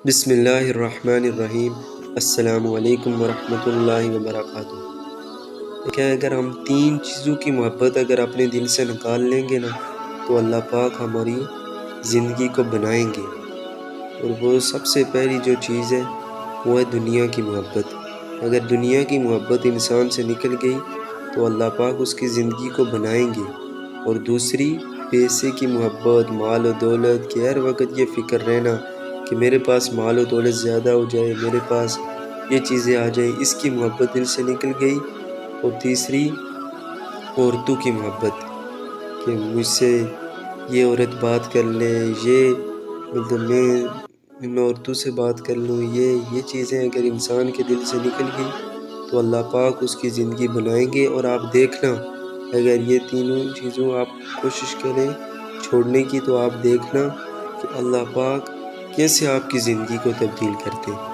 بسم اللہ الرحمن الرحیم۔ السلام علیکم ورحمۃ اللہ وبرکاتہ۔ کہ اگر ہم تین چیزوں کی محبت اگر اپنے دل سے نکال لیں گے نا تو اللہ پاک ہماری زندگی کو بنائیں گے، اور وہ سب سے پہلی جو چیز ہے وہ ہے دنیا کی محبت۔ اگر دنیا کی محبت انسان سے نکل گئی تو اللہ پاک اس کی زندگی کو بنائیں گے۔ اور دوسری، پیسے کی محبت، مال و دولت کہ ہر وقت یہ فکر رہنا کہ میرے پاس مال و دولت زیادہ ہو جائے، میرے پاس یہ چیزیں آ جائیں، اس کی محبت دل سے نکل گئی۔ اور تیسری، عورتوں کی محبت کہ مجھ سے یہ عورت بات کر لے، یہ مطلب میں ان عورتوں سے بات کر لوں، یہ چیزیں اگر انسان کے دل سے نکل گئی تو اللہ پاک اس کی زندگی بنائیں گے۔ اور آپ دیکھنا اگر یہ تینوں چیزوں آپ کوشش کریں چھوڑنے کی تو آپ دیکھنا کہ اللہ پاک کیسے آپ کی زندگی کو تبدیل کرتے ہیں۔